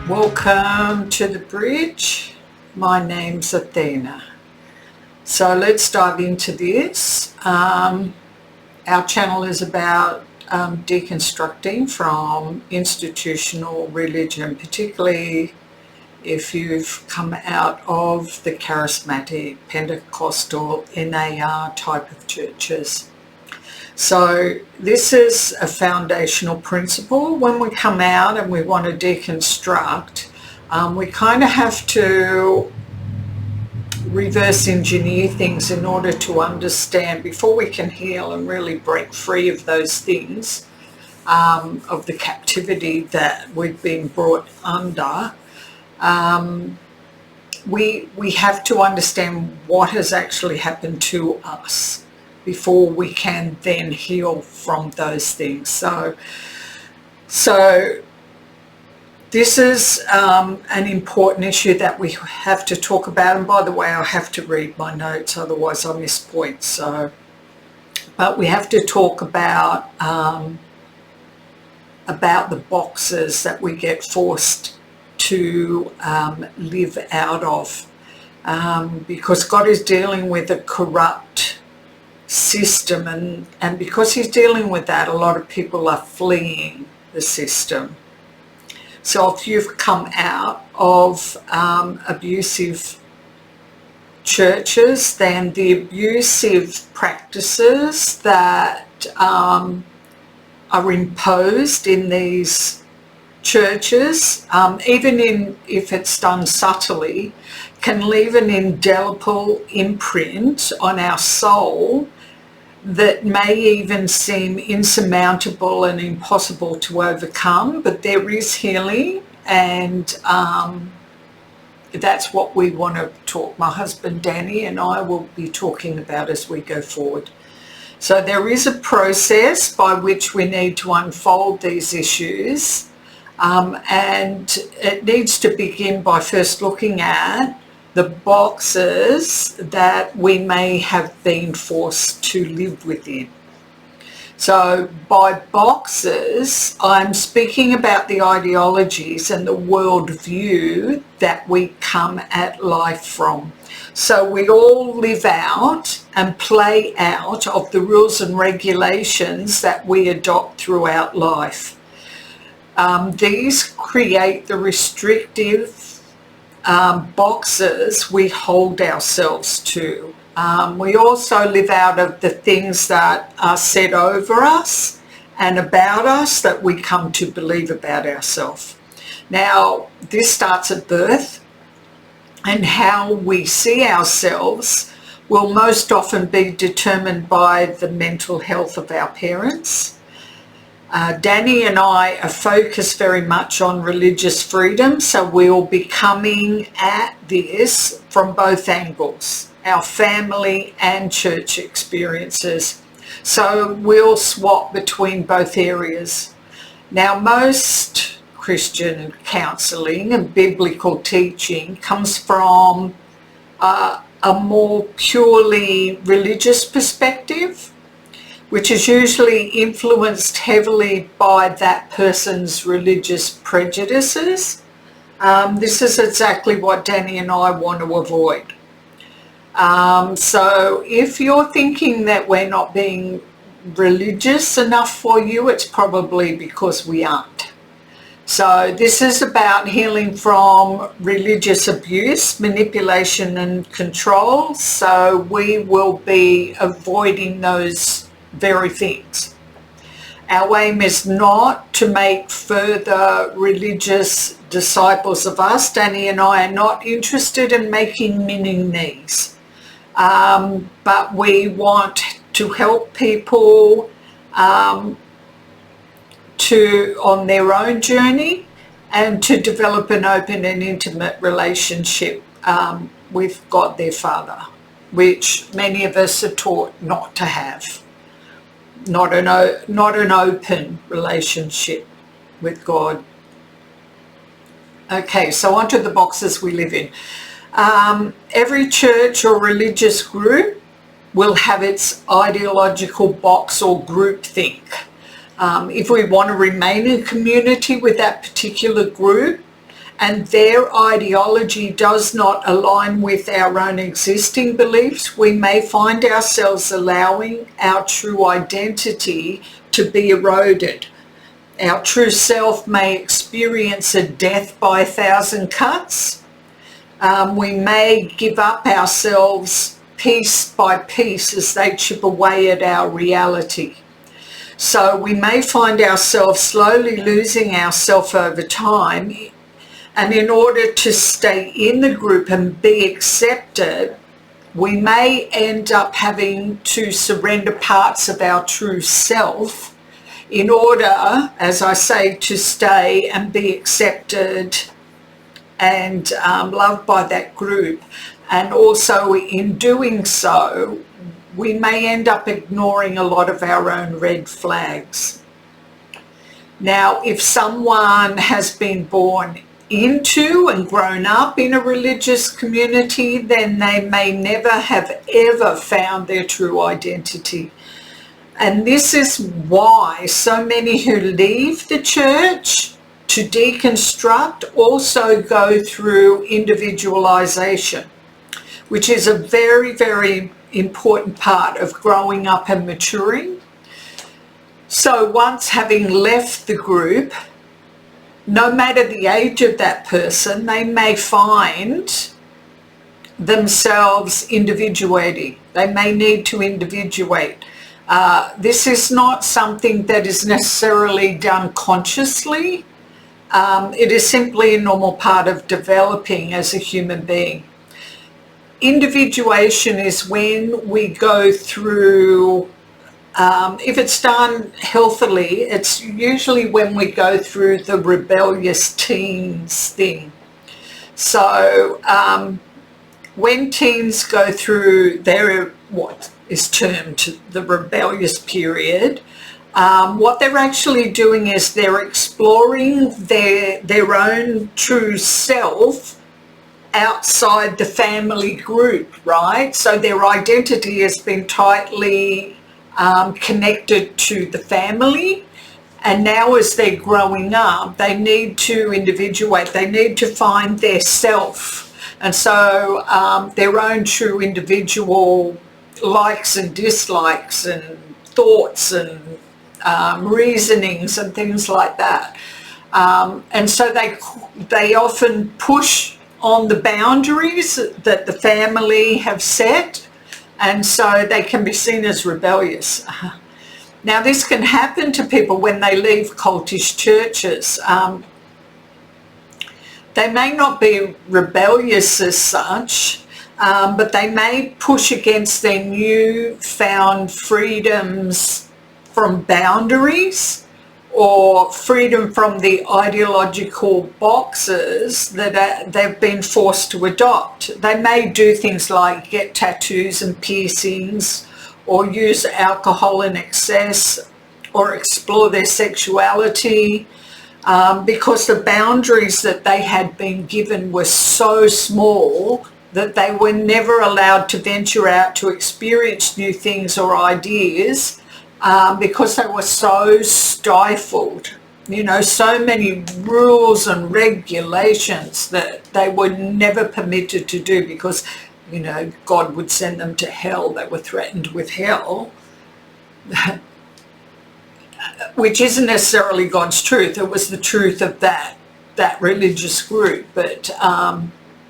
Welcome to the bridge. My name's Athena. So let's dive into this. Our channel is about deconstructing from institutional religion, particularly if you've come out of the charismatic, Pentecostal, NAR type of churches. So this is a foundational principle. When we come out and we want to deconstruct, we kind of have to reverse engineer things in order to understand, before we can heal and really break free of those things, of the captivity that we've been brought under. We have to understand what has actually happened to us before we can then heal from those things. So this is an important issue that we have to talk about. And by the way, I have to read my notes, otherwise I miss points. But we have to talk about the boxes that we get forced to live out of, because God is dealing with a corrupt system, and because he's dealing with that, a lot of people are fleeing the system. So if you've come out of abusive churches, then the abusive practices that are imposed in these churches, even if it's done subtly, can leave an indelible imprint on our soul that may even seem insurmountable and impossible to overcome, but there is healing, and that's what we want to talk. My husband Danny and I will be talking about as we go forward. So there is a process by which we need to unfold these issues, and it needs to begin by first looking at the boxes that we may have been forced to live within. So by boxes, I'm speaking about the ideologies and the worldview that we come at life from. So we all live out and play out of the rules and regulations that we adopt throughout life. These create the restrictive boxes we hold ourselves to. We also live out of the things that are said over us and about us that we come to believe about ourselves. Now, this starts at birth, and how we see ourselves will most often be determined by the mental health of our parents. Danny and I are focused very much on religious freedom, so we'll be coming at this from both angles, our family and church experiences. So we'll swap between both areas. Now, most Christian counselling and biblical teaching comes from a more purely religious perspective, which is usually influenced heavily by that person's religious prejudices. This is exactly what Danny and I want to avoid. So if you're thinking that we're not being religious enough for you, it's probably because we aren't. So this is about healing from religious abuse, manipulation and control. So we will be avoiding those very things. Our aim is not to make further religious disciples of us. Danny and I are not interested in making mini-me's, but we want to help people on their own journey and to develop an open and intimate relationship with God their Father, which many of us are taught not to have. Not an open relationship with God. Okay, so onto the boxes we live in. Every church or religious group will have its ideological box or group think. If we want to remain in community with that particular group and their ideology does not align with our own existing beliefs, we may find ourselves allowing our true identity to be eroded. Our true self may experience a death by 1,000 cuts. We may give up ourselves piece by piece as they chip away at our reality. So we may find ourselves slowly losing ourselves over time, and in order to stay in the group and be accepted, we may end up having to surrender parts of our true self in order, as I say, to stay and be accepted and loved by that group. And also in doing so, we may end up ignoring a lot of our own red flags. Now, if someone has been born into and grown up in a religious community, then they may never have ever found their true identity. And this is why so many who leave the church to deconstruct also go through individualization, which is a very, very important part of growing up and maturing. So once having left the group, no matter the age of that person, they may find themselves individuating. They may need to individuate. This is not something that is necessarily done consciously. It is simply a normal part of developing as a human being. Individuation is when we go through, if it's done healthily, it's usually when we go through the rebellious teens thing. So when teens go through their, what is termed the rebellious period, what they're actually doing is they're exploring their own true self outside the family group, right? So their identity has been tightly connected to the family, and now as they're growing up, they need to individuate. They need to find their self, and so their own true individual likes and dislikes and thoughts and reasonings and things like that. And so they often push on the boundaries that the family have set, and so they can be seen as rebellious. Now, this can happen to people when they leave cultish churches. They may not be rebellious as such, but they may push against their newfound freedoms from boundaries or freedom from the ideological boxes that they've been forced to adopt. They may do things like get tattoos and piercings, or use alcohol in excess, or explore their sexuality, because the boundaries that they had been given were so small that they were never allowed to venture out to experience new things or ideas, because they were so stifled. You know, so many rules and regulations that they were never permitted to do because, you know, God would send them to hell. They were threatened with hell, which isn't necessarily God's truth. It was the truth of that religious group. But,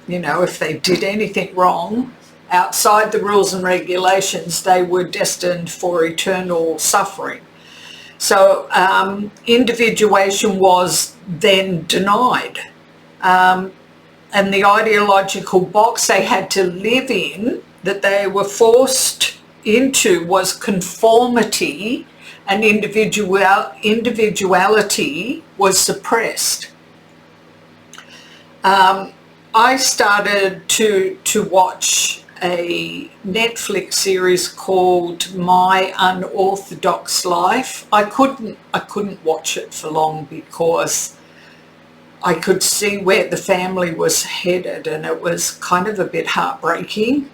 you know, if they did anything wrong outside the rules and regulations, they were destined for eternal suffering. So individuation was then denied. And the ideological box they had to live in, that they were forced into, was conformity, and individuality was suppressed. I started to watch a Netflix series called My Unorthodox Life. I couldn't watch it for long because I could see where the family was headed, and it was kind of a bit heartbreaking.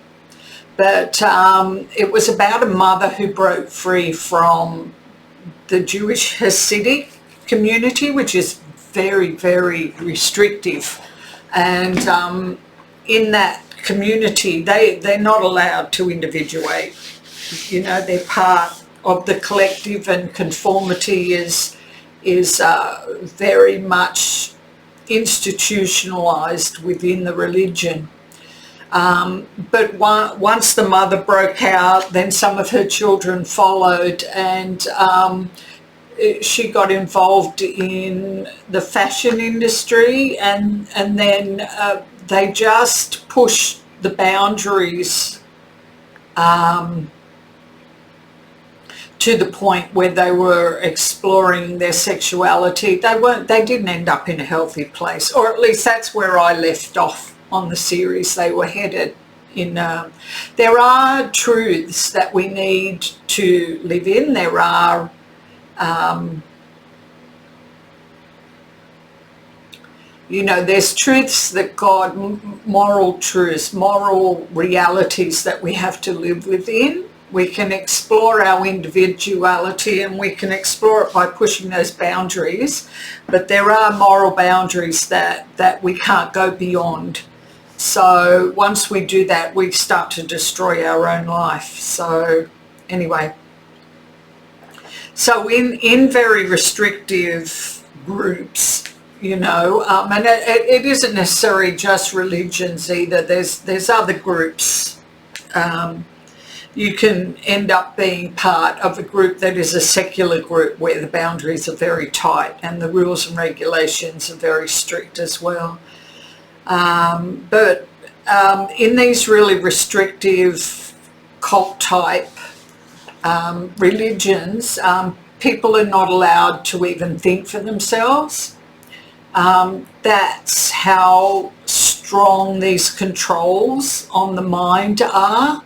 But it was about a mother who broke free from the Jewish Hasidic community, which is very, very restrictive. And in that community, they're not allowed to individuate. You know, they're part of the collective, and conformity is very much institutionalized within the religion. But once the mother broke out, then some of her children followed, and she got involved in the fashion industry, and then they just pushed the boundaries to the point where they were exploring their sexuality. They didn't end up in a healthy place, or at least that's where I left off on the series. They were headed in. There are truths that we need to live in. There are you know, there's truths that God, moral truths, moral realities that we have to live within. We can explore our individuality, and we can explore it by pushing those boundaries, but there are moral boundaries that we can't go beyond. So once we do that, we start to destroy our own life. So anyway, so in very restrictive groups, you know, and it isn't necessarily just religions either. There's other groups. You can end up being part of a group that is a secular group where the boundaries are very tight and the rules and regulations are very strict as well. But in these really restrictive cult type religions, people are not allowed to even think for themselves. That's how strong these controls on the mind are.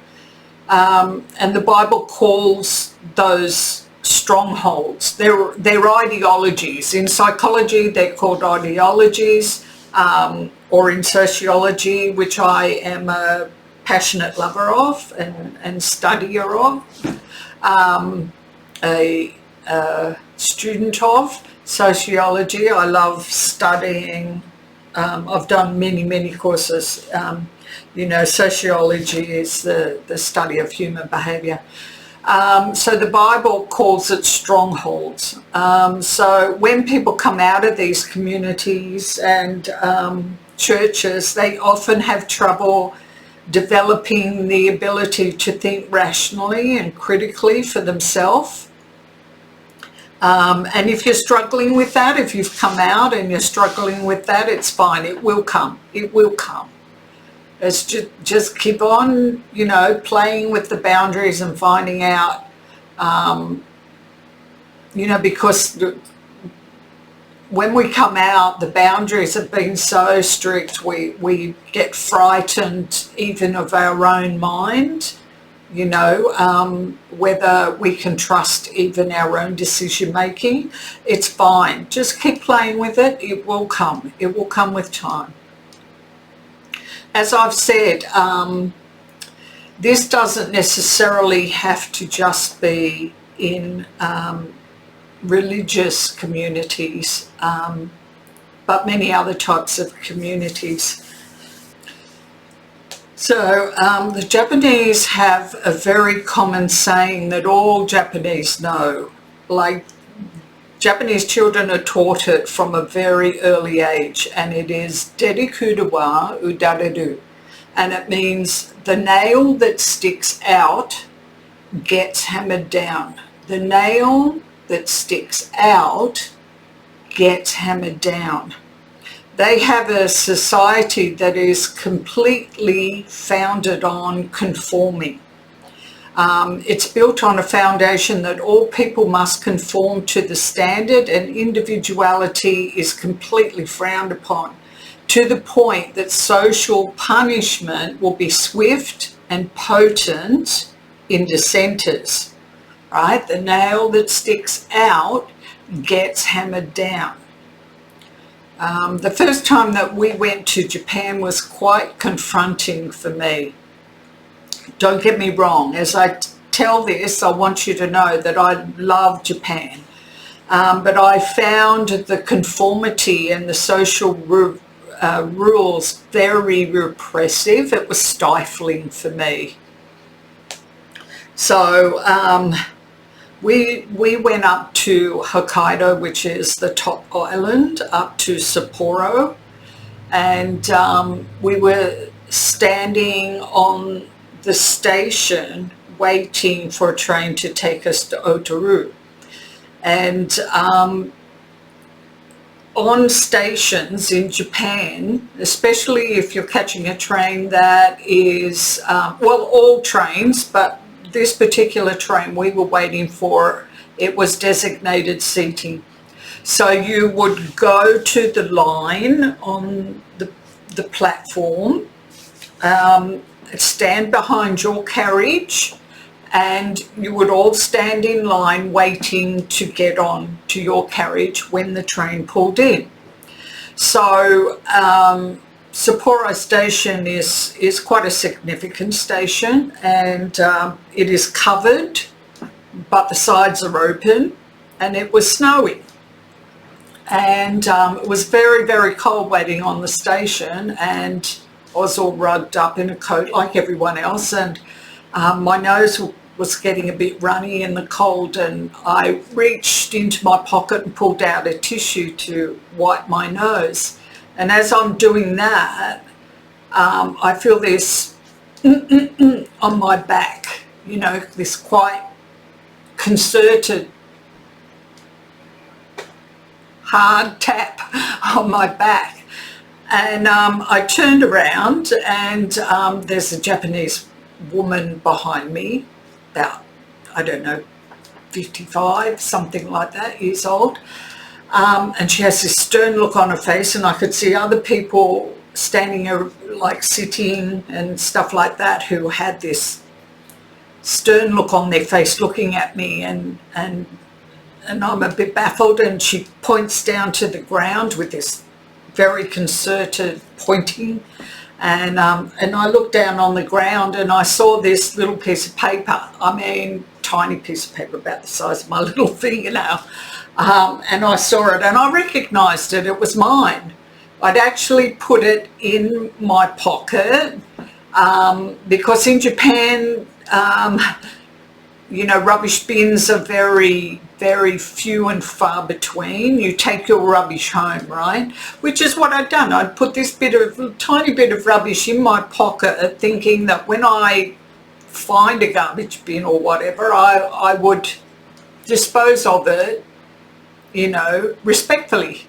And the Bible calls those strongholds. They're ideologies. In psychology, they're called ideologies, or in sociology, which I am a passionate lover of and studier of, a student of sociology. I love studying. I've done many courses. You know, sociology is the study of human behaviour. So the Bible calls it strongholds. So when people come out of these communities and churches, they often have trouble developing the ability to think rationally and critically for themselves. And if you're struggling with that, if you've come out and you're struggling with that, it's fine. It will come. It will come. It's just keep on, you know, playing with the boundaries and finding out, you know, because when we come out, the boundaries have been so strict, we get frightened even of our own mind, you know, whether we can trust even our own decision making. It's fine. Just keep playing with it. It will come. It will come with time. As I've said, this doesn't necessarily have to just be in religious communities, but many other types of communities. So the Japanese have a very common saying that all Japanese know, like Japanese children are taught it from a very early age, and it is derikuda wa udareru, and it means the nail that sticks out gets hammered down. The nail that sticks out gets hammered down. They have a society that is completely founded on conforming. It's built on a foundation that all people must conform to the standard, and individuality is completely frowned upon, to the point that social punishment will be swift and potent in dissenters, right? The nail that sticks out gets hammered down. The first time that we went to Japan was quite confronting for me. Don't get me wrong, as I tell this, I want you to know that I love Japan. But I found the conformity and the social rules very repressive. It was stifling for me. So we went up to Hokkaido, which is the top island, up to Sapporo, and we were standing on the station waiting for a train to take us to Otaru. And on stations in Japan, especially if you're catching a train that is, well, all trains, but this particular train we were waiting for, it was designated seating. So you would go to the line on the platform, stand behind your carriage, and you would all stand in line waiting to get on to your carriage when the train pulled in. So Sapporo station is quite a significant station, and it is covered, but the sides are open, and it was snowing. And it was very, very cold waiting on the station, and I was all rugged up in a coat like everyone else, and my nose was getting a bit runny in the cold, and I reached into my pocket and pulled out a tissue to wipe my nose. And as I'm doing that, I feel this on my back, you know, this quite concerted hard tap on my back. And I turned around, and there's a Japanese woman behind me, about, I don't know, 55, something like that, years old. And she has this stern look on her face, and I could see other people standing, like sitting and stuff like that, who had this stern look on their face looking at me, and I'm a bit baffled, and she points down to the ground with this very concerted pointing, and I looked down on the ground, and I saw this little piece of paper. I mean, tiny piece of paper about the size of my little fingernail. And I saw it, and I recognised it. It was mine. I'd actually put it in my pocket because in Japan, you know, rubbish bins are very, very few and far between. You take your rubbish home, right? Which is what I'd done. I'd put this tiny bit of rubbish in my pocket, thinking that when I find a garbage bin or whatever, I would dispose of it, you know, respectfully.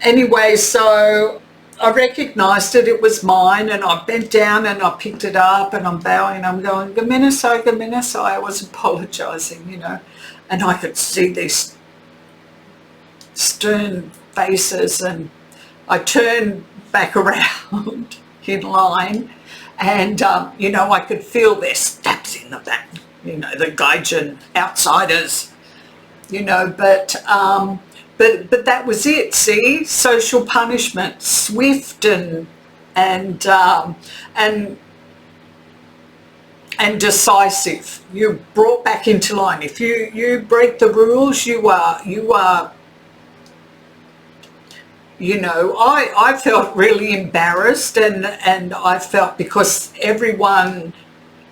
Anyway, so I recognised it was mine, and I bent down and I picked it up, and I'm bowing, I'm going, Gomenasai, I was apologising, you know, and I could see these stern faces, and I turned back around in line, and, you know, I could feel their stabs in the back, you know, the gaijin outsiders, you know, but that was it. See, social punishment, swift and decisive. You're brought back into line. If you break the rules, you are. You know, I felt really embarrassed, and I felt, because everyone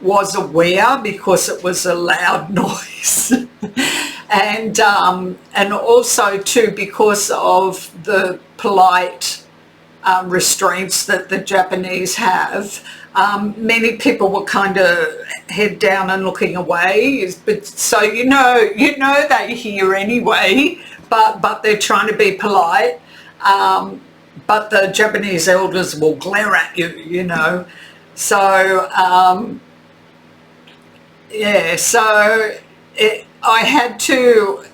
was aware, because it was a loud noise. And also too, because of the polite restraints that the Japanese have, many people were kind of head down and looking away. But so you know they're here anyway, but they're trying to be polite. But the Japanese elders will glare at you, you know. So yeah, so I had to,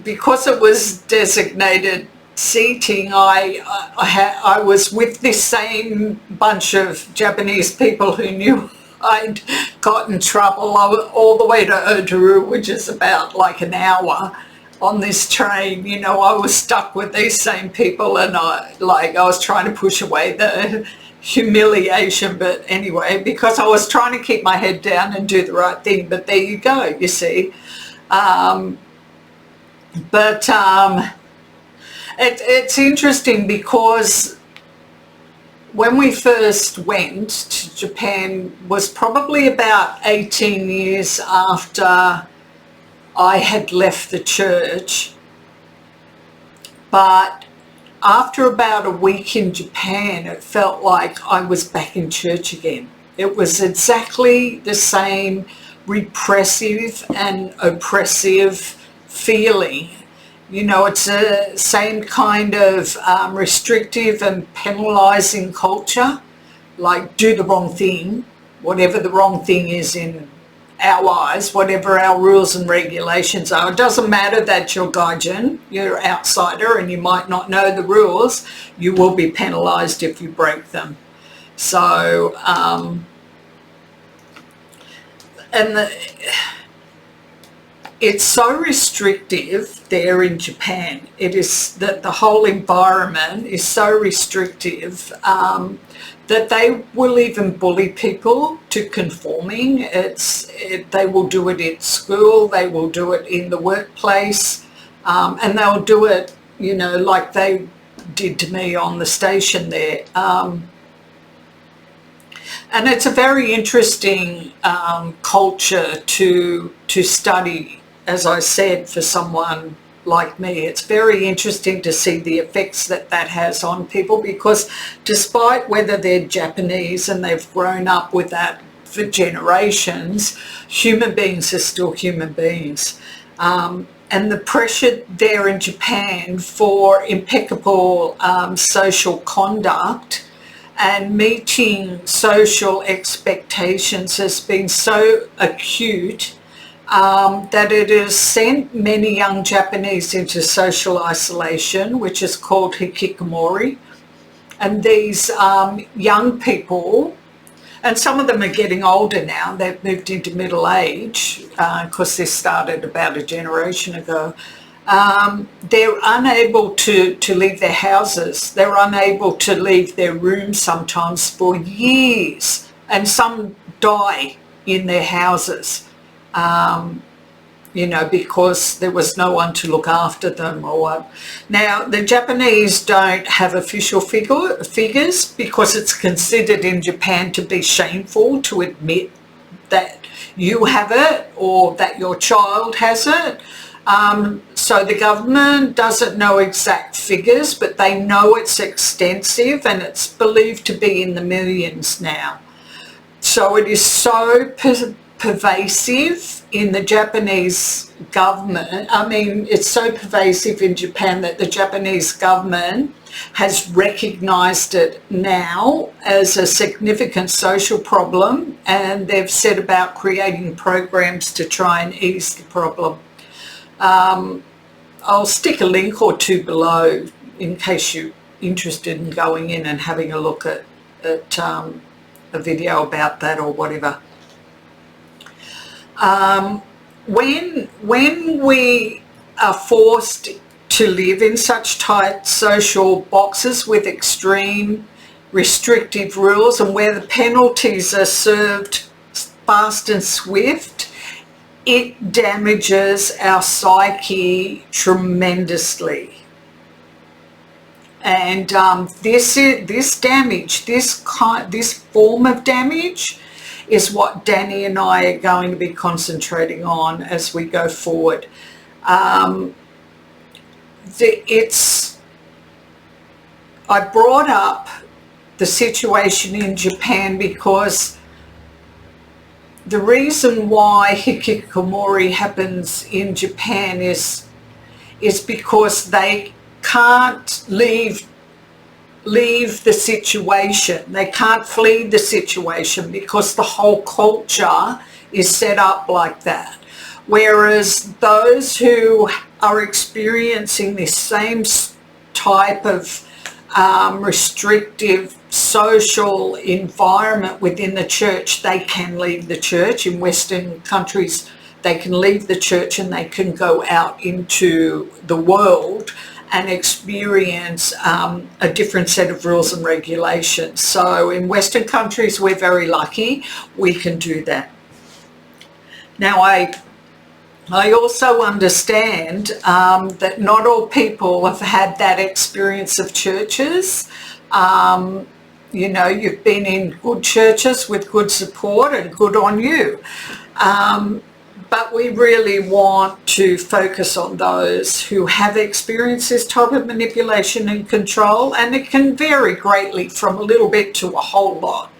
because it was designated seating, I was with this same bunch of Japanese people who knew I'd got in trouble all the way to Otaru, which is about like an hour on this train. You know, I was stuck with these same people, and I was trying to push away the humiliation, but anyway, because I was trying to keep my head down and do the right thing. But there you go, you see. But it's interesting because when we first went to Japan was probably about 18 years after I had left the church. But after about a week in Japan, it felt like I was back in church again. It was exactly the same repressive and oppressive feeling. You know, it's the same kind of restrictive and penalising culture, like do the wrong thing, whatever the wrong thing is in our eyes, whatever our rules and regulations are. It doesn't matter that you're Gaijin, you're an outsider and you might not know the rules, you will be penalised if you break them. So, it's so restrictive there in Japan. It is that the whole environment is so restrictive that they will even bully people to conforming. They will do it at school, they will do it in the workplace, and they'll do it, you know, like they did to me on the station there. And it's a very interesting culture to study. As I said, for someone like me, it's very interesting to see the effects that has on people, because despite whether they're Japanese and they've grown up with that for generations, human beings are still human beings. And the pressure there in Japan for impeccable social conduct and meeting social expectations has been so acute that it has sent many young Japanese into social isolation, which is called HIKIKOMORI. And these young people, and some of them are getting older now, they've moved into middle age, because this started about a generation ago, they're unable to leave their houses. They're unable to leave their rooms sometimes for years, and some die in their houses. You know, because there was no one to look after them or what. Now, the Japanese don't have official figures because it's considered in Japan to be shameful to admit that you have it or that your child has it. So the government doesn't know exact figures, but they know it's extensive and it's believed to be in the millions now. So it is so pervasive in the Japanese government. I mean, it's so pervasive in Japan that the Japanese government has recognised it now as a significant social problem, and they've set about creating programs to try and ease the problem. I'll stick a link or two below in case you're interested in going in and having a look at a video about that or whatever. When we are forced to live in such tight social boxes with extreme restrictive rules, and where the penalties are served fast and swift, it damages our psyche tremendously. And this damage, this form of damage, is what Danny and I are going to be concentrating on as we go forward. I brought up the situation in Japan because the reason why hikikomori happens in Japan is because they can't leave the situation. They can't flee the situation because the whole culture is set up like that. Whereas those who are experiencing this same type of restrictive social environment within the church, they can leave the church. In Western countries, they can leave the church and they can go out into the world and experience a different set of rules and regulations. So in Western countries, we're very lucky. We can do that. Now, I also understand that not all people have had that experience of churches. You know, you've been in good churches with good support, and good on you. But we really want to focus on those who have experienced this type of manipulation and control, and it can vary greatly from a little bit to a whole lot.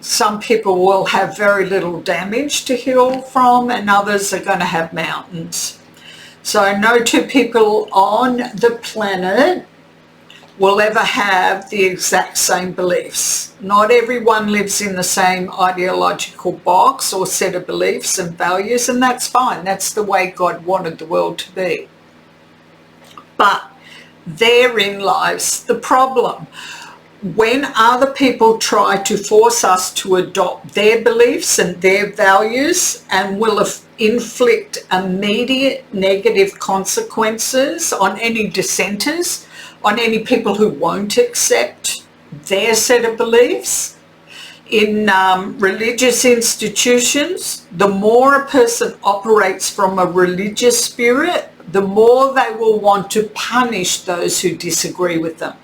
Some people will have very little damage to heal from, and others are going to have mountains. So no two people on the planet will ever have the exact same beliefs. Not everyone lives in the same ideological box or set of beliefs and values, and that's fine. That's the way God wanted the world to be. But therein lies the problem. When other people try to force us to adopt their beliefs and their values and will inflict immediate negative consequences on any dissenters, on any people who won't accept their set of beliefs. In religious institutions, the more a person operates from a religious spirit, the more they will want to punish those who disagree with them.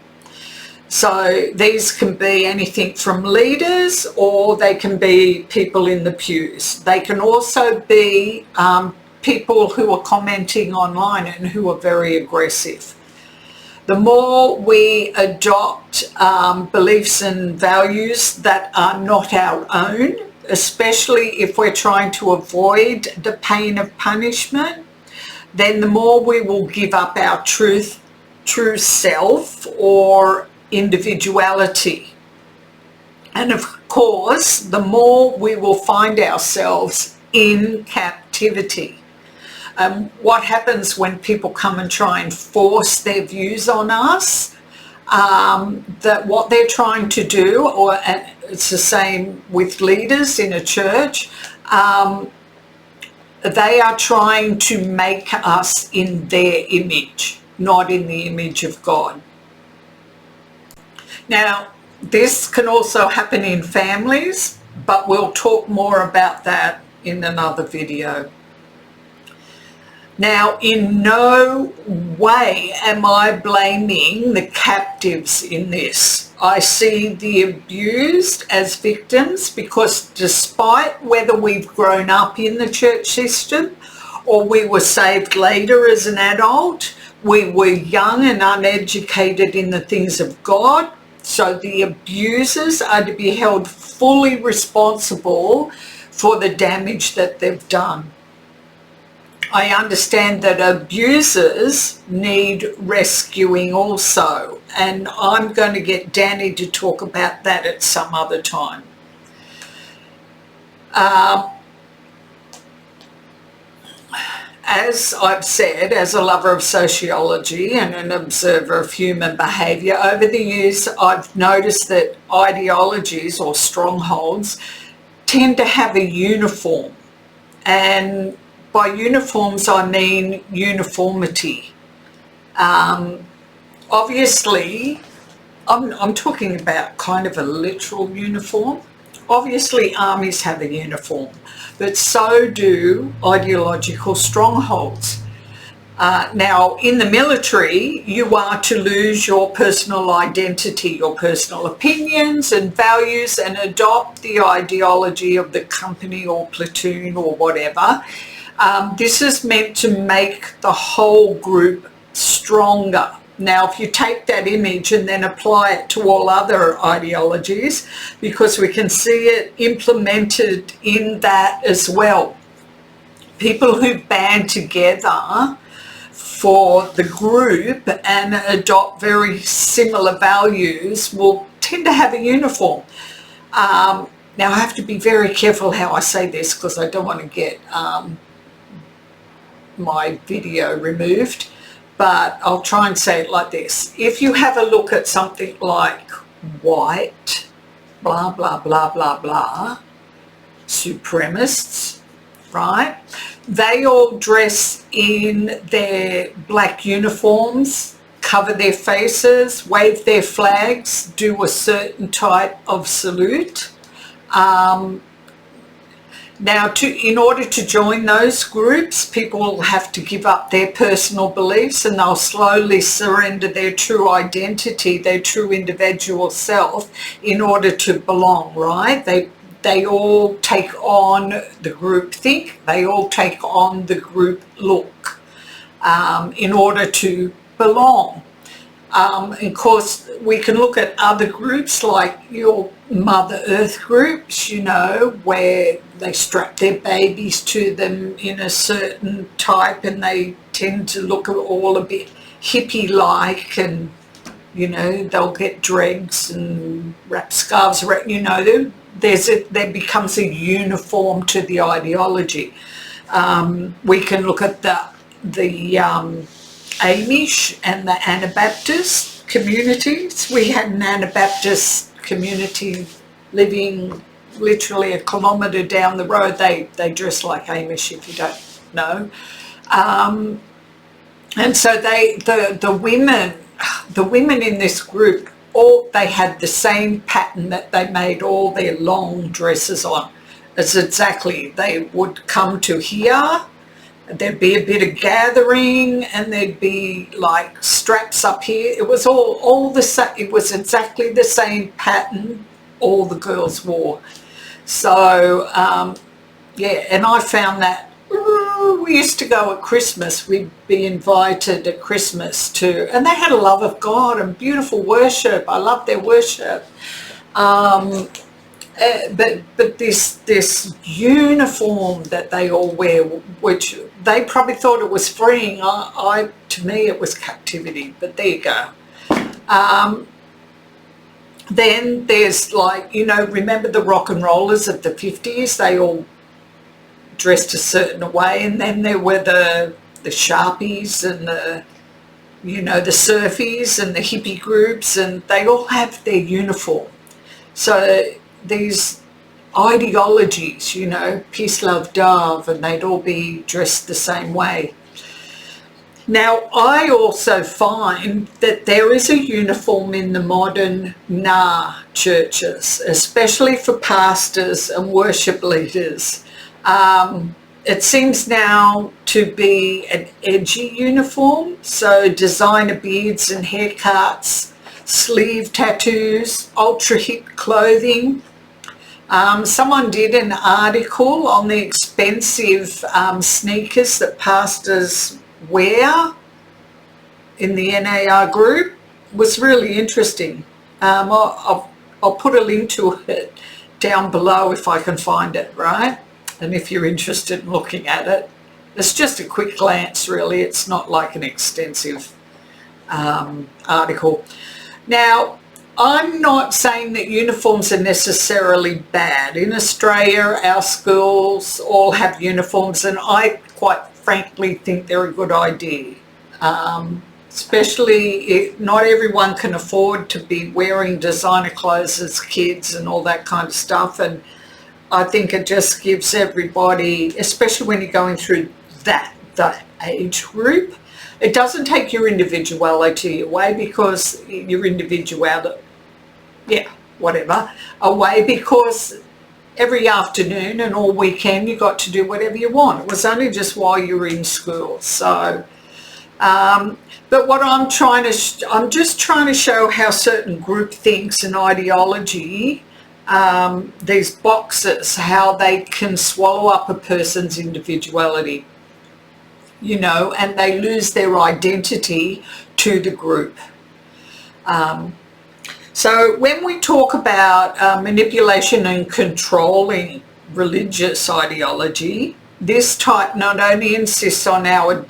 So these can be anything from leaders, or they can be people in the pews. They can also be people who are commenting online and who are very aggressive. The more we adopt beliefs and values that are not our own, especially if we're trying to avoid the pain of punishment, then the more we will give up our true self or individuality. And of course, the more we will find ourselves in captivity. What happens when people come and try and force their views on us? That what they're trying to do, or it's the same with leaders in a church, they are trying to make us in their image, not in the image of God. Now, this can also happen in families, but we'll talk more about that in another video. Now, in no way am I blaming the captives in this. I see the abused as victims because despite whether we've grown up in the church system or we were saved later as an adult, we were young and uneducated in the things of God. So the abusers are to be held fully responsible for the damage that they've done. I understand that abusers need rescuing also, and I'm going to get Danny to talk about that at some other time. As I've said, as a lover of sociology and an observer of human behaviour, over the years I've noticed that ideologies or strongholds tend to have a uniform, and by uniforms I mean uniformity. Obviously, I'm talking about kind of a literal uniform. Obviously armies have a uniform, but so do ideological strongholds. Now, in the military, you are to lose your personal identity, your personal opinions and values, and adopt the ideology of the company or platoon or whatever. This is meant to make the whole group stronger. Now, if you take that image and then apply it to all other ideologies, because we can see it implemented in that as well. People who band together for the group and adopt very similar values will tend to have a uniform. Now, I have to be very careful how I say this because I don't want to get my video removed. But I'll try and say it like this. If you have a look at something like white, blah, blah, blah, blah, blah, supremacists, right? They all dress in their black uniforms, cover their faces, wave their flags, do a certain type of salute. Now, in order to join those groups, people will have to give up their personal beliefs, and they'll slowly surrender their true identity, their true individual self, in order to belong, right? They all take on the group think, they all take on the group look, in order to belong. Of course, we can look at other groups like your Mother Earth groups, you know, where they strap their babies to them in a certain type, and they tend to look all a bit hippie-like, and, you know, they'll get dregs and wrap scarves around, you know, there becomes a uniform to the ideology. We can look at the Amish and the Anabaptist communities. We had an Anabaptist community living literally a kilometre down the road. They dress like Amish, if you don't know. And so the women in this group, they had the same pattern that they made all their long dresses on. It's exactly, they would come to here, there'd be a bit of gathering, and there'd be like straps up here. It was all the same. It was exactly the same pattern all the girls wore. So yeah, and I found that we used to go at Christmas. We'd be invited at Christmas and they had a love of God and beautiful worship. I loved their worship. But this uniform that they all wear, which they probably thought it was freeing, to me it was captivity, but there you go. Then there's, like, you know, remember the rock and rollers of the 50s? They all dressed a certain way, and then there were the Sharpies and the, you know, the surfies and the hippie groups, and they all have their uniform. So these ideologies, you know, peace, love, dove, and they'd all be dressed the same way. Now, I also find that there is a uniform in the modern churches, especially for pastors and worship leaders. It seems now to be an edgy uniform, so designer beards and haircuts, sleeve tattoos, ultra hip clothing. Someone did an article on the expensive sneakers that pastors wear in the NAR group. It was really interesting. I'll put a link to it down below if I can find it, right? And if you're interested in looking at it, it's just a quick glance, really. It's not like an extensive article. Now, I'm not saying that uniforms are necessarily bad. In Australia, our schools all have uniforms, and I quite frankly think they're a good idea. Especially if not everyone can afford to be wearing designer clothes as kids and all that kind of stuff. And I think it just gives everybody, especially when you're going through that age group, it doesn't take your individuality away, because your individuality, away, because every afternoon and all weekend you got to do whatever you want. It was only just while you were in school. So, but what I'm just trying to show how certain group thinks and ideology, these boxes, how they can swallow up a person's individuality, you know, and they lose their identity to the group. So when we talk about manipulation and controlling religious ideology, this type not only insists on our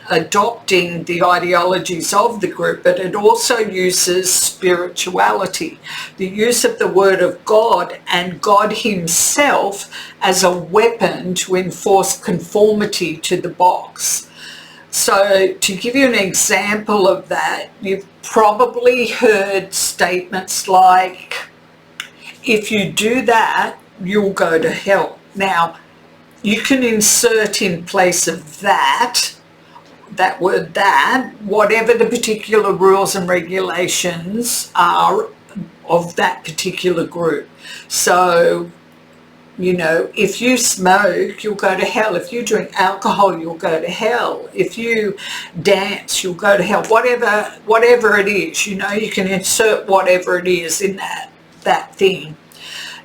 adopting the ideologies of the group, but it also uses spirituality, the use of the word of God and God himself as a weapon to enforce conformity to the box. So to give you an example of that, you've probably heard statements like, if you do that, you'll go to hell. Now, you can insert in place of that word that, whatever the particular rules and regulations are of that particular group. So You know, if you smoke, you'll go to hell. If you drink alcohol, you'll go to hell. If you dance, you'll go to hell. Whatever it is, you know, you can insert whatever it is in that thing.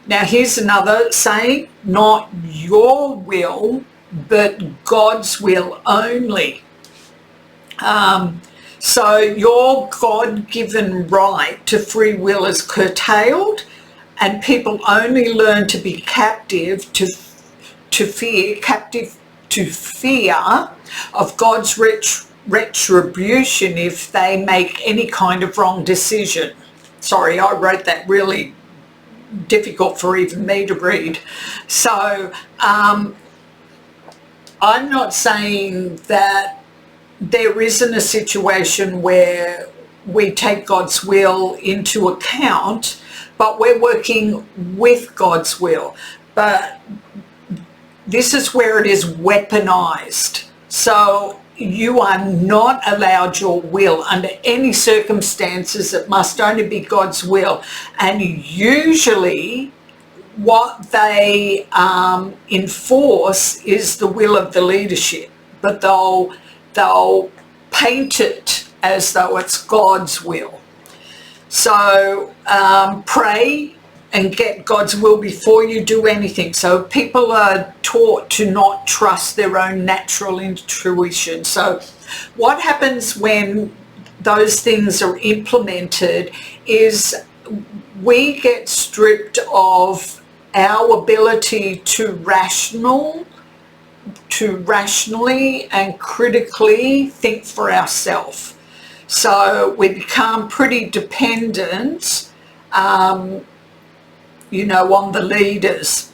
Now, here's another saying, not your will, but God's will only. So your God-given right to free will is curtailed, and people only learn to be captive to fear of God's retribution if they make any kind of wrong decision. Sorry, I wrote that really difficult for even me to read. So I'm not saying that there isn't a situation where we take God's will into account, but we're working with God's will. But this is where it is weaponized. So you are not allowed your will under any circumstances. It must only be God's will. And usually what they enforce is the will of the leadership, but they'll paint it as though it's God's will. So pray and get God's will before you do anything. So people are taught to not trust their own natural intuition. So what happens when those things are implemented is we get stripped of our ability to rationally and critically think for ourselves. So we become pretty dependent, you know, on the leaders.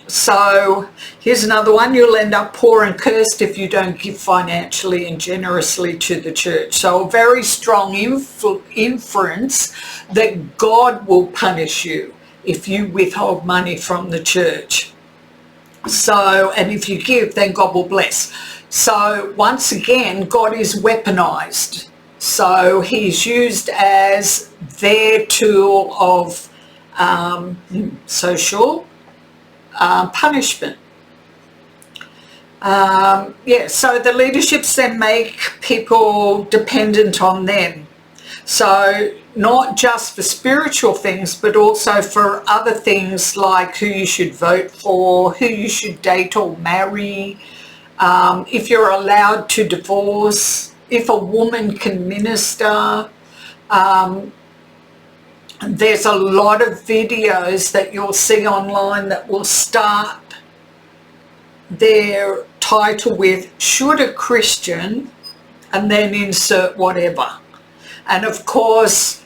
So here's another one. You'll end up poor and cursed if you don't give financially and generously to the church. So a very strong inference that God will punish you if you withhold money from the church. So, and if you give, then God will bless. So once again, God is weaponized. So he's used as their tool of social punishment. So the leaderships then make people dependent on them. So not just for spiritual things, but also for other things like who you should vote for, who you should date or marry, if you're allowed to divorce, if a woman can minister. There's a lot of videos that you'll see online that will start their title with, should a Christian, and then insert whatever. And of course,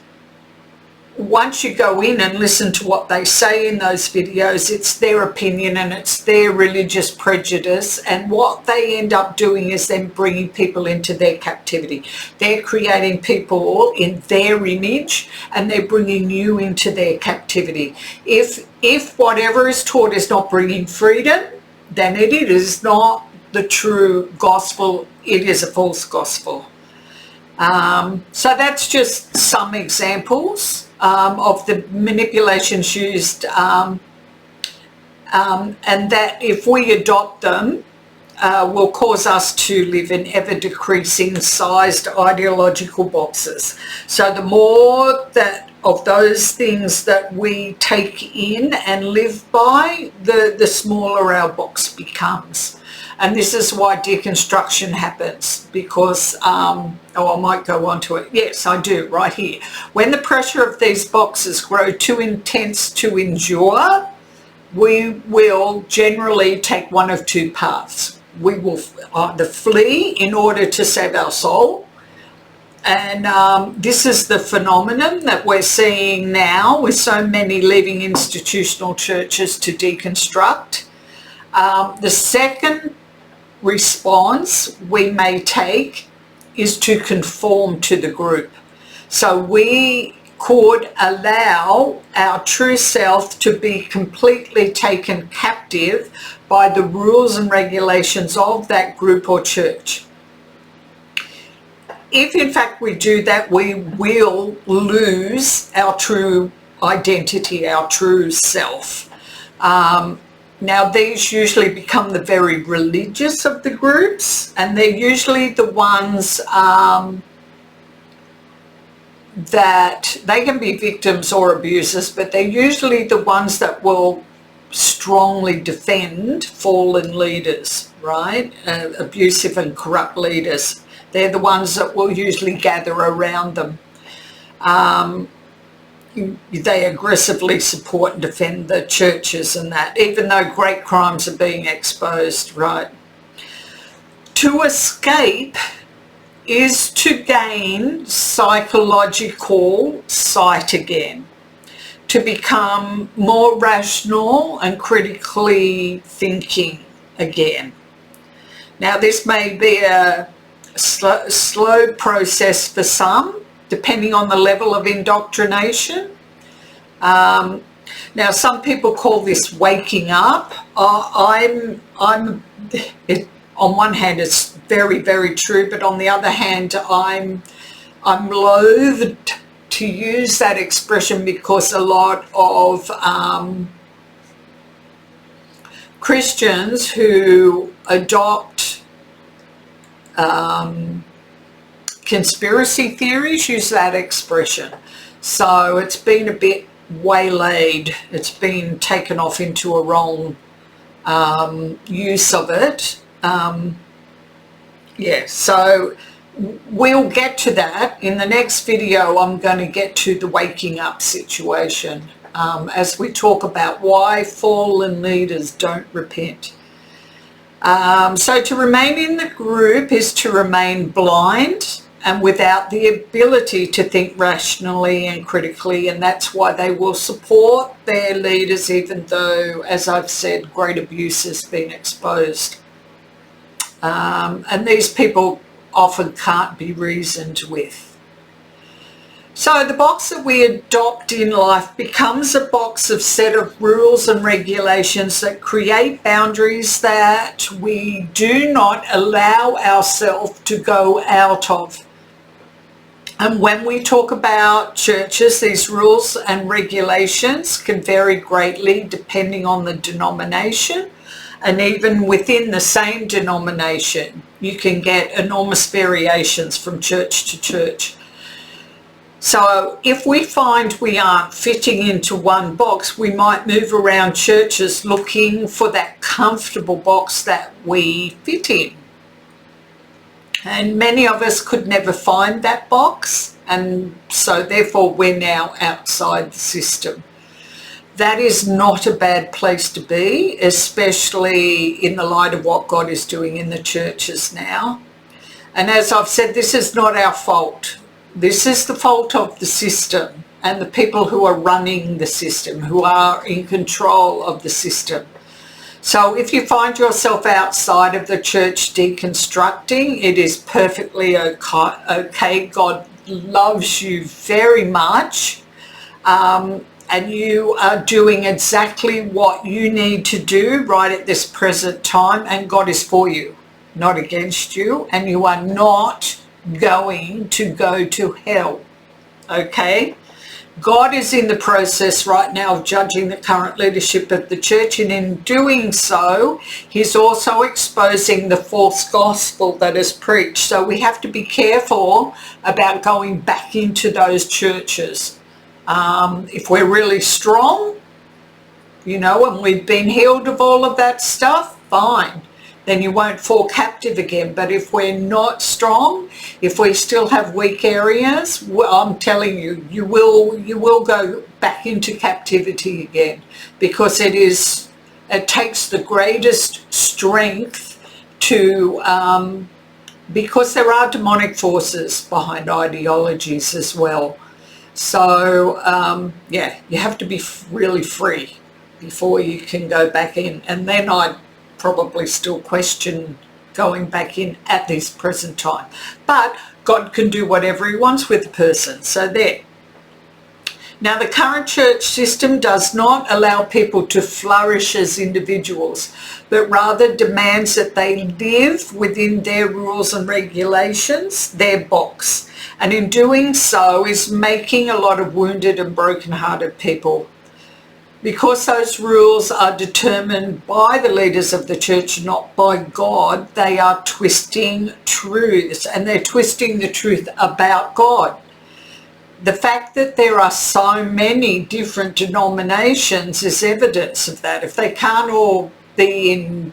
once you go in and listen to what they say in those videos, it's their opinion and it's their religious prejudice. And what they end up doing is then bringing people into their captivity. They're creating people in their image and they're bringing you into their captivity. If whatever is taught is not bringing freedom, then it is not the true gospel. It is a false gospel. So that's just some examples of the manipulations used, and that if we adopt them will cause us to live in ever-decreasing sized ideological boxes. So the more that of those things that we take in and live by, the smaller our box becomes. And this is why deconstruction happens, because, I might go on to it. Yes, I do, right here. When the pressure of these boxes grow too intense to endure, we will generally take one of two paths. We will either flee in order to save our soul. And this is the phenomenon that we're seeing now with so many leaving institutional churches to deconstruct. The second response we may take is to conform to the group. So we could allow our true self to be completely taken captive by the rules and regulations of that group or church. If in fact we do that, we will lose our true identity, our true self. Now, these usually become the very religious of the groups, and they're usually the ones that they can be victims or abusers, but they're usually the ones that will strongly defend fallen leaders, right? Abusive and corrupt leaders. They're the ones that will usually gather around them. They aggressively support and defend the churches and that, even though great crimes are being exposed, right? To escape is to gain psychological sight again, to become more rational and critically thinking again. Now, this may be a slow process for some, depending on the level of indoctrination. Now, some people call this waking up. On one hand, it's very, very true, but on the other hand, I'm loath to use that expression because a lot of Christians who adopt conspiracy theories use that expression. So it's been a bit waylaid. It's been taken off into a wrong use of it. Yeah, so we'll get to that. In the next video, I'm going to get to the waking up situation as we talk about why fallen leaders don't repent. So to remain in the group is to remain blind and without the ability to think rationally and critically, and that's why they will support their leaders even though, as I've said, great abuse has been exposed. And these people often can't be reasoned with. So the box that we adopt in life becomes a box of set of rules and regulations that create boundaries that we do not allow ourselves to go out of. And when we talk about churches, these rules and regulations can vary greatly depending on the denomination. And even within the same denomination, you can get enormous variations from church to church. So if we find we aren't fitting into one box, we might move around churches looking for that comfortable box that we fit in. And many of us could never find that box, and so therefore we're now outside the system. That is not a bad place to be, especially in the light of what God is doing in the churches now. And as I've said, this is not our fault. This is the fault of the system and the people who are running the system, who are in control of the system. So if you find yourself outside of the church deconstructing, it is perfectly okay. God loves you very much. And you are doing exactly what you need to do right at this present time, and God is for you, not against you, and you are not going to go to hell, okay? God is in the process right now of judging the current leadership of the church, and in doing so, he's also exposing the false gospel that is preached. So we have to be careful about going back into those churches. If we're really strong, you know, and we've been healed of all of that stuff, fine. Then you won't fall captive again. But if we're not strong, if we still have weak areas, I'm telling you, you will go back into captivity again, because it takes the greatest strength to, because there are demonic forces behind ideologies as well. So, yeah, you have to be really free before you can go back in. And then I'd probably still question going back in at this present time. But God can do whatever he wants with a person. So there. Now, the current church system does not allow people to flourish as individuals, but rather demands that they live within their rules and regulations, their box. And in doing so is making a lot of wounded and broken-hearted people. Because those rules are determined by the leaders of the church, not by God, they are twisting truths, and they're twisting the truth about God. The fact that there are so many different denominations is evidence of that. If they can't all be in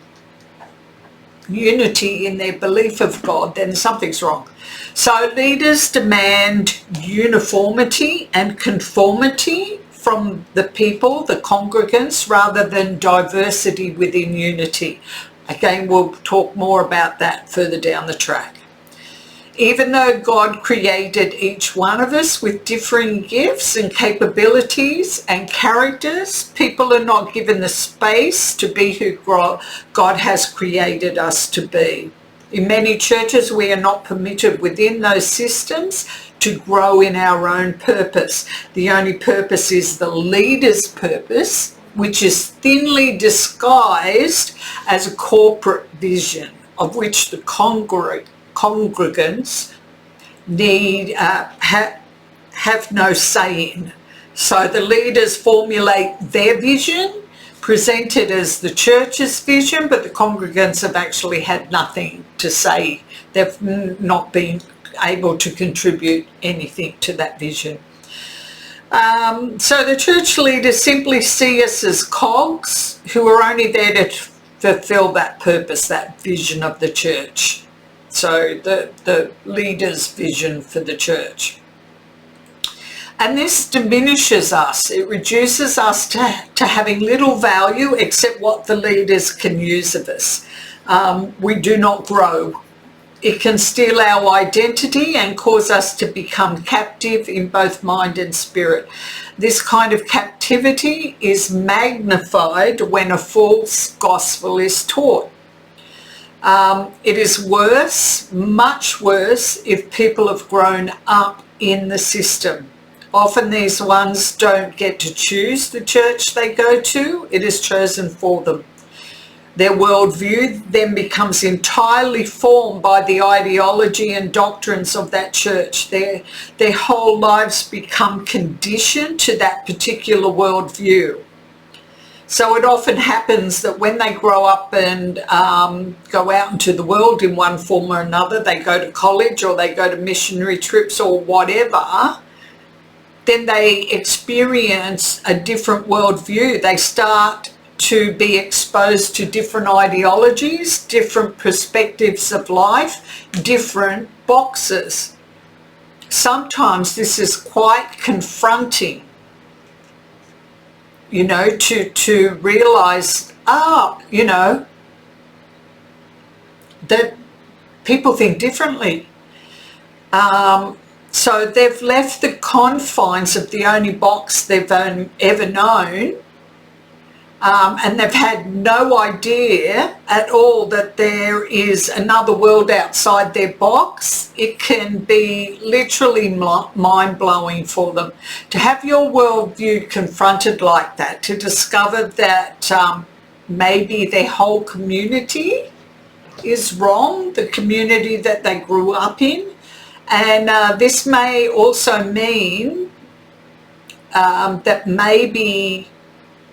unity in their belief of God, then something's wrong. So leaders demand uniformity and conformity from the people, the congregants, rather than diversity within unity. Again, we'll talk more about that further down the track. Even though God created each one of us with differing gifts and capabilities and characters, people are not given the space to be who God has created us to be. In many churches, we are not permitted within those systems to grow in our own purpose. The only purpose is the leader's purpose, which is thinly disguised as a corporate vision of which the congregants need have no say in. So the leaders formulate their vision, present it as the church's vision, but the congregants have actually had nothing to say. They've not been able to contribute anything to that vision. So the church leaders simply see us as cogs who are only there to fulfill that purpose, that vision of the church. So the leader's vision for the church. And this diminishes us. It reduces us to having little value except what the leaders can use of us. We do not grow. It can steal our identity and cause us to become captive in both mind and spirit. This kind of captivity is magnified when a false gospel is taught. It is worse, much worse, if people have grown up in the system. Often these ones don't get to choose the church they go to. It is chosen for them. Their worldview then becomes entirely formed by the ideology and doctrines of that church. Their whole lives become conditioned to that particular worldview. So it often happens that when they grow up and go out into the world in one form or another, they go to college or they go to missionary trips or whatever, then they experience a different worldview. They start to be exposed to different ideologies, different perspectives of life, different boxes. Sometimes this is quite confronting, you know, to realize, you know, that people think differently. So they've left the confines of the only box they've ever known, and they've had no idea at all that there is another world outside their box. It can be literally mind-blowing for them to have your worldview confronted like that, to discover that maybe their whole community is wrong, the community that they grew up in. And this may also mean that maybe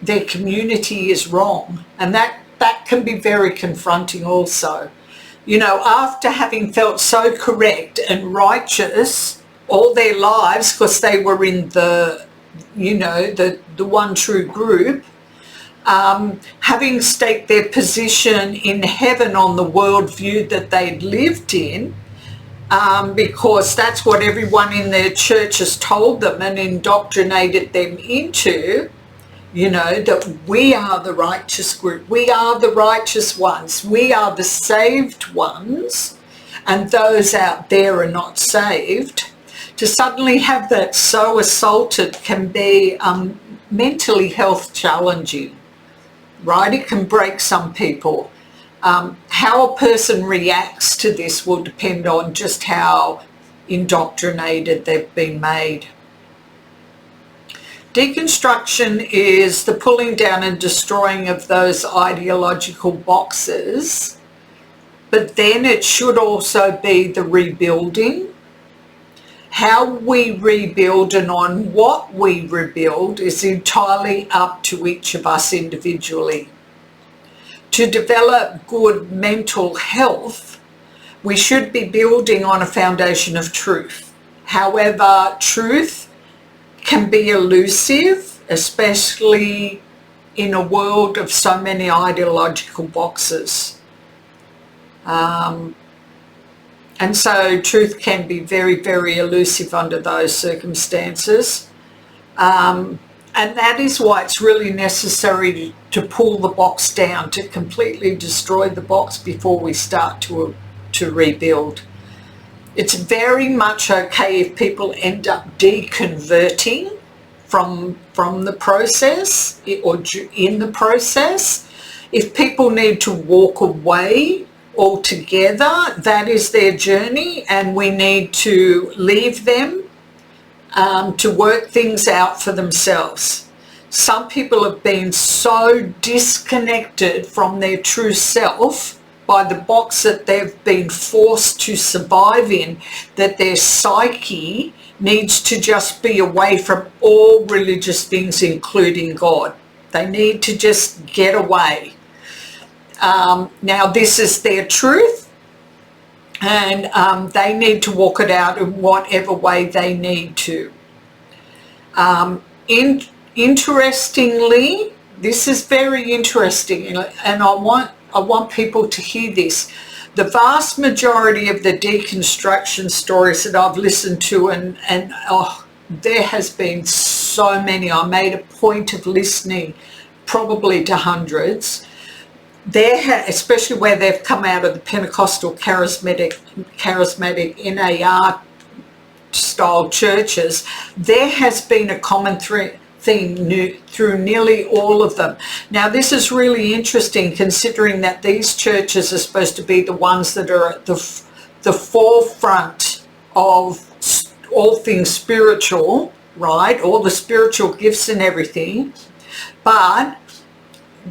their community is wrong, and that can be very confronting also. You know, after having felt so correct and righteous all their lives because they were in the, you know, the one true group, having staked their position in heaven on the worldview that they'd lived in, because that's what everyone in their church has told them and indoctrinated them into, you know, that we are the righteous group, we are the righteous ones, we are the saved ones, and those out there are not saved. To suddenly have that so assaulted can be mentally health challenging, right? It can break some people. How a person reacts to this will depend on just how indoctrinated they've been made. Deconstruction is the pulling down and destroying of those ideological boxes, but then it should also be the rebuilding. How we rebuild and on what we rebuild is entirely up to each of us individually. To develop good mental health, we should be building on a foundation of truth. However, truth can be elusive, especially in a world of so many ideological boxes. And so truth can be very, very elusive under those circumstances. And that is why it's really necessary to pull the box down, to completely destroy the box before we start to rebuild. It's very much okay if people end up deconverting from the process or in the process. If people need to walk away altogether, that is their journey, and we need to leave them to work things out for themselves. Some people have been so disconnected from their true self by the box that they've been forced to survive in that their psyche needs to just be away from all religious things, including God. They need to just get away. Now this is their truth, and they need to walk it out in whatever way they need to. Interestingly, this is very interesting, and I want people to hear this. The vast majority of the deconstruction stories that I've listened to, and there has been so many. I made a point of listening probably to hundreds. Especially where they've come out of the Pentecostal charismatic NAR style churches, there has been a common theme through nearly all of them. Now this is really interesting, considering that these churches are supposed to be the ones that are at the forefront of all things spiritual, right? All the spiritual gifts and everything. But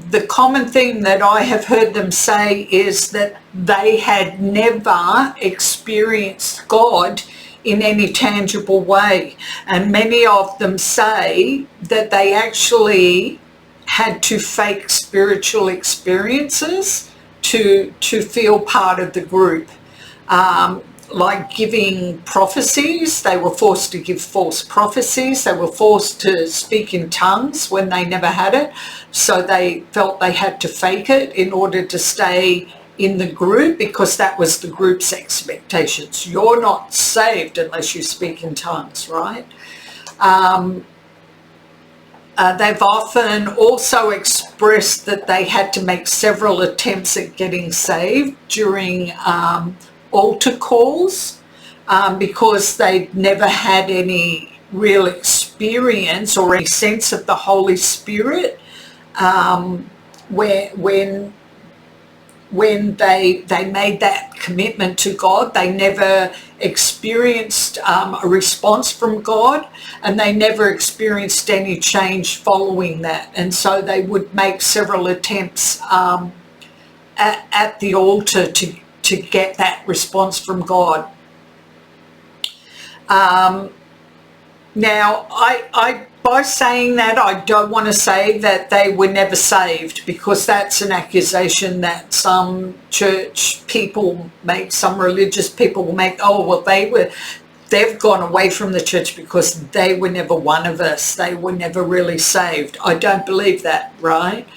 the common thing that I have heard them say is that they had never experienced God in any tangible way. And many of them say that they actually had to fake spiritual experiences to feel part of the group. Like giving prophecies, they were forced to give false prophecies. They were forced to speak in tongues when they never had it. So they felt they had to fake it in order to stay in the group, because that was the group's expectations. You're not saved unless you speak in tongues, right? They've often also expressed that they had to make several attempts at getting saved during altar calls, because they'd never had any real experience or any sense of the Holy Spirit. When they made that commitment to God, they never experienced a response from God, and they never experienced any change following that. And so they would make several attempts at the altar to get that response from God. Now, I by saying that, I don't want to say that they were never saved, because that's an accusation that some church people make, some religious people will make. Oh, well, they've gone away from the church because they were never one of us. They were never really saved. I don't believe that, right?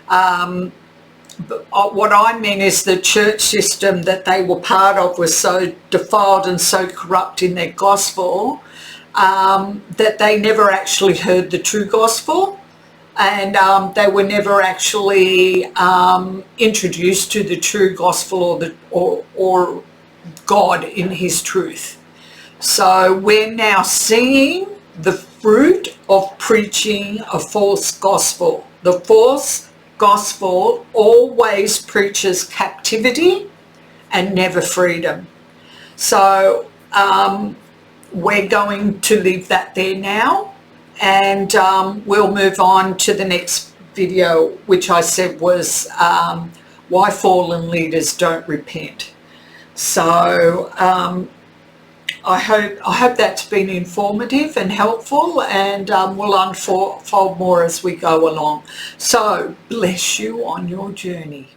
But what I mean is the church system that they were part of was so defiled and so corrupt in their gospel that they never actually heard the true gospel, and they were never actually introduced to the true gospel or God in his truth. So we're now seeing the fruit of preaching a false gospel. The false gospel always preaches captivity and never freedom. So we're going to leave that there now, and we'll move on to the next video, which I said was why fallen leaders don't repent. So I hope that's been informative and helpful, and we'll unfold more as we go along. So bless you on your journey.